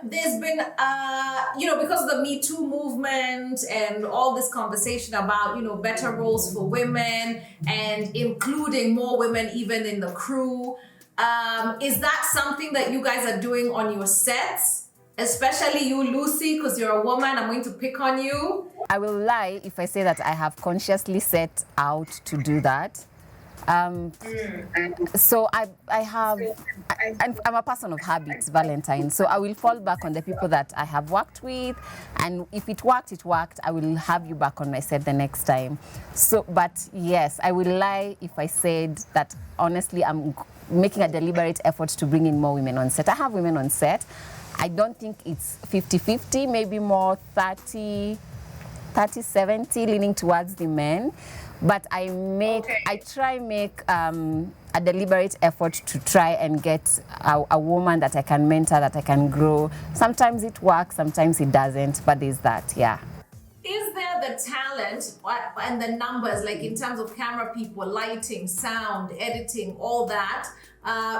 because of the Me Too movement and all this conversation about, better roles for women and including more women even in the crew. Is that something that you guys are doing on your sets? Especially you, Lucy, because you're a woman, I'm going to pick on you. I will lie if I say that I have consciously set out to do that. So I'm a person of habits, Valentine. So I will fall back on the people that I have worked with, and if it worked, it worked. I will have you back on my set the next time. So, but yes, I will lie if I said that honestly I'm making a deliberate effort to bring in more women on set. I have women on set. I don't think it's 50-50, maybe more 30-70, leaning towards the men. But I try make a deliberate effort to try and get a woman that I can mentor, that I can grow. Sometimes it works, sometimes it doesn't, but there's that, yeah. Is there the talent and the numbers, like in terms of camera people, lighting, sound, editing, all that?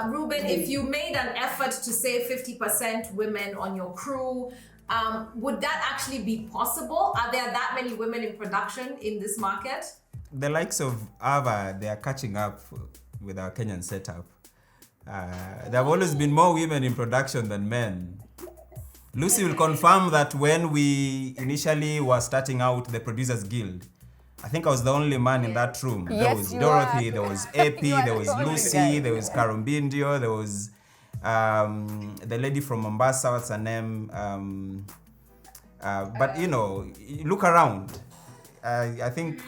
Ruben, if you made an effort to say 50% women on your crew, would that actually be possible? Are there that many women in production in this market? The likes of Ava, they are catching up with our Kenyan setup. There have always been more women in production than men. Lucy will confirm that when we initially were starting out the Producers Guild, I think I was the only man in that room. There was Dorothy, there was Epi, there was Lucy, there was Karumbindio, there was the lady from Mombasa, what's her name? But look around. I think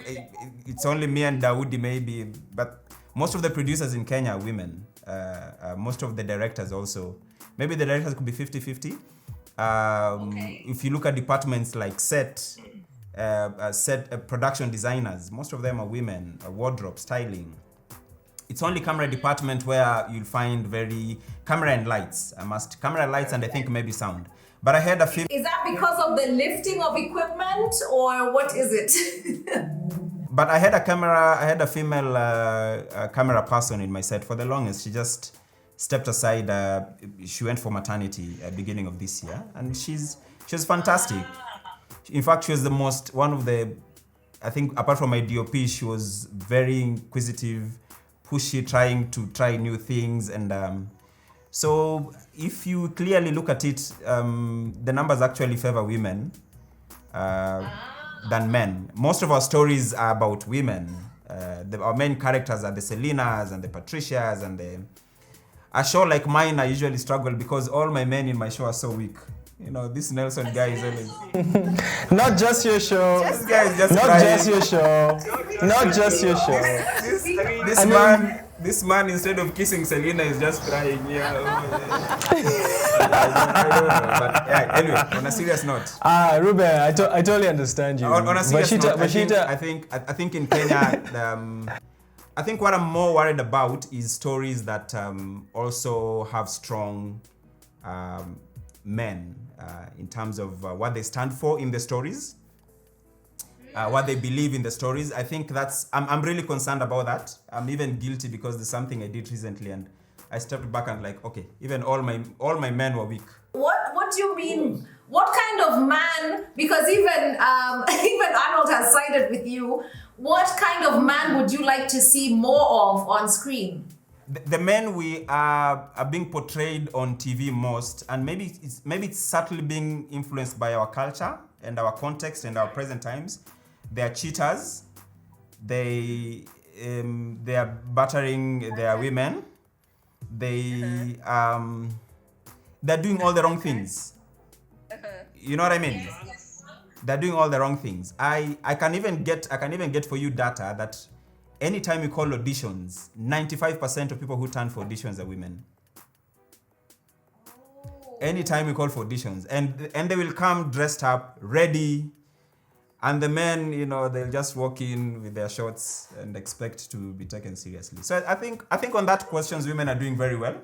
it's only me and Daudi maybe, but most of the producers in Kenya are women. Most of the directors also. Maybe the directors could be 50-50. If you look at departments like set production designers, most of them are women. Wardrobe, styling. It's only camera department where you'll find camera and lights. Camera, lights, and I think maybe sound. But I had a few. Is that because of the lifting of equipment, or what is it? But I had a female camera person in my set for the longest. She just stepped aside. She went for maternity at the beginning of this year, and she was fantastic. In fact, she was I think apart from my DOP, she was very inquisitive, pushy, trying to try new things. And so if you clearly look at it, the numbers actually favor women than men. Most of our stories are about women. Our main characters are the Selinas and the Patricias, and a show like mine, I usually struggle because all my men in my show are so weak. This Nelson guy is always... Not just your show. This guy is just Not crying. just your show. Not just your show. This man, instead of kissing Selena, is just crying. Yeah. I don't know. But yeah, anyway, on a serious note. Ruben, I totally understand you. On a serious note, Bashita, I think in Kenya, I think what I'm more worried about is stories that also have strong men in terms of what they stand for in the stories, what they believe in the stories. I think I'm really concerned about that. I'm even guilty because there's something I did recently and I stepped back and okay, even all my men were weak. What do you mean? What kind of man? Because even Arnold has sided with you. What kind of man would you like to see more of on screen? The men we are being portrayed on TV most, and maybe it's subtly being influenced by our culture and our context and our present times. They are cheaters. They are battering their women. They're doing all the wrong things. You know what I mean? They're doing all the wrong things. I can even get for you data that anytime you call auditions, 95% of people who turn for auditions are women. Anytime you call for auditions, and they will come dressed up, ready, and the men, they'll just walk in with their shorts and expect to be taken seriously. So I think on that questions, women are doing very well.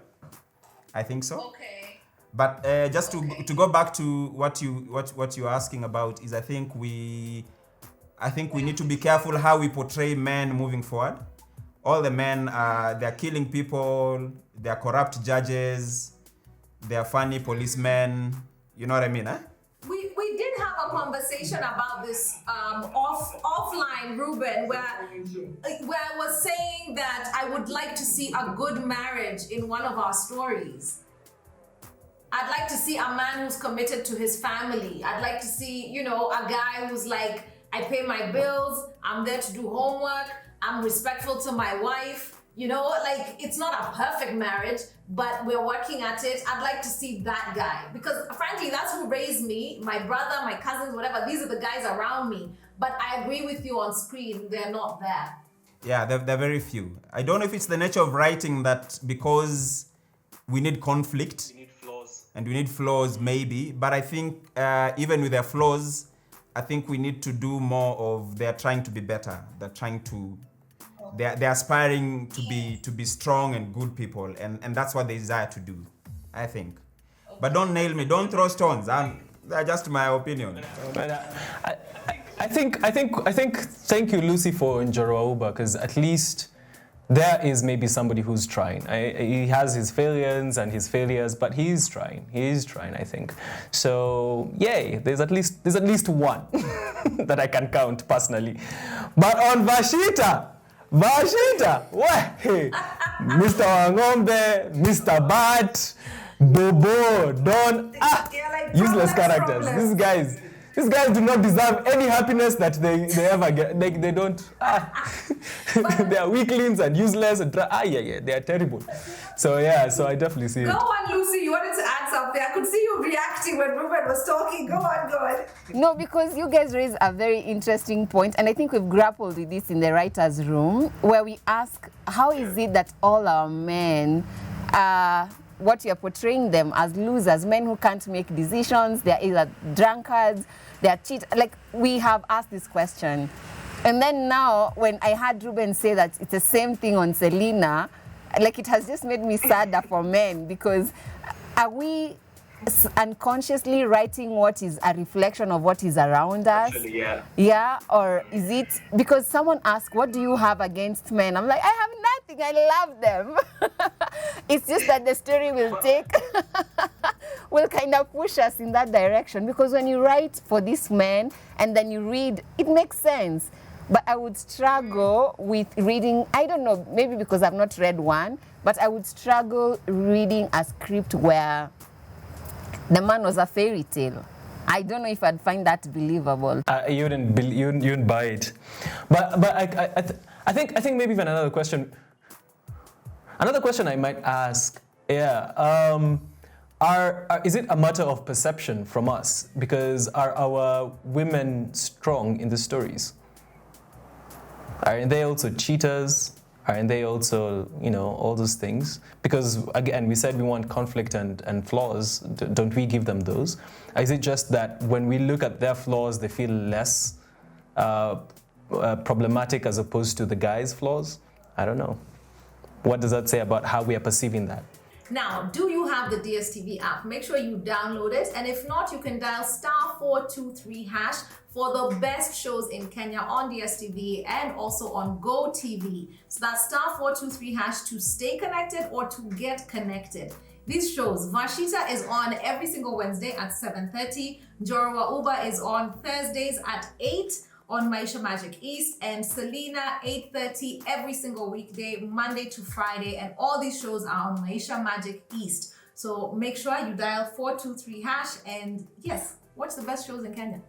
I think so. Okay. But just to go back to what you're asking about is I think we need to be careful how we portray men moving forward. All the men they're killing people, they're corrupt judges, They are funny policemen. You know what I mean, eh? We did have a conversation about this offline, Ruben, where I was saying that I would like to see a good marriage in one of our stories. I'd like to see a man who's committed to his family. I'd like to see, you know, a guy who's like, I pay my bills, I'm there to do homework, I'm respectful to my wife. You know, like, it's not a perfect marriage, but we're working at it. I'd like to see that guy because frankly, that's who raised me, my brother, my cousins, whatever. These are the guys around me. But I agree with you on screen, they're not there. Yeah, they're very few. I don't know if it's the nature of writing that because we need conflict. We need flaws. And we need flaws, maybe. But I think even with their flaws, I think we need to do more of they're trying to be better. They're trying to... They're aspiring to be strong and good people, and that's what they desire to do, I think. But don't nail me, don't throw stones. That's just my opinion. But I think thank you, Lucy, for Njorowa Uba, because at least there is maybe somebody who's trying. He has his failures and his failures, but he is trying. He is trying, I think. So yay, there's at least one that I can count personally. But on Vashita, what? Hey, Mr. Wangombe, Mr. Bat, Bobo, Don, useless characters. These guys do not deserve any happiness that they ever get. They don't. They are weaklings and useless. And they are terrible. So I definitely see it. Go on, Lucy. You wanted to add something. I could see you reacting when Ruben was talking. Go on. No, because you guys raise a very interesting point, and I think we've grappled with this in the writers' room, where we ask, how is it that all our men what you're portraying them as losers, men who can't make decisions, they're either drunkards, they're cheaters. Like, we have asked this question. And then now, when I heard Ruben say that it's the same thing on Selena, like, it has just made me sadder for men, because are we unconsciously writing what is a reflection of what is around us? Actually, yeah. Yeah, or is it because someone asked, what do you have against men? I'm like, I have nothing, I love them. It's just that the story will will kind of push us in that direction, because when you write for this man and then you read, it makes sense. But I would struggle with reading, I don't know, maybe because I've not read one, but I would struggle reading a script where the man was a fairy tale. I don't know if I'd find that believable. You wouldn't buy it. But I think maybe even another question I might ask. Yeah. Is it a matter of perception from us? Because are our women strong in the stories? Aren't they also cheaters? Aren't they also, all those things? Because, again, we said we want conflict and flaws. Don't we give them those? Is it just that when we look at their flaws, they feel less problematic as opposed to the guy's flaws? I don't know. What does that say about how we are perceiving that? Now, do you have the DSTV app? Make sure you download it. And if not, you can dial *423# for the best shows in Kenya on DSTV and also on GoTV. So that's *423# to stay connected or to get connected. These shows, Vashita is on every single Wednesday at 7:30. Njorowa Uba is on Thursdays at 8 on Maisha Magic East, and Selena 8:30 every single weekday, Monday to Friday, and all these shows are on Maisha Magic East. So make sure you dial *423# and yes, watch the best shows in Kenya.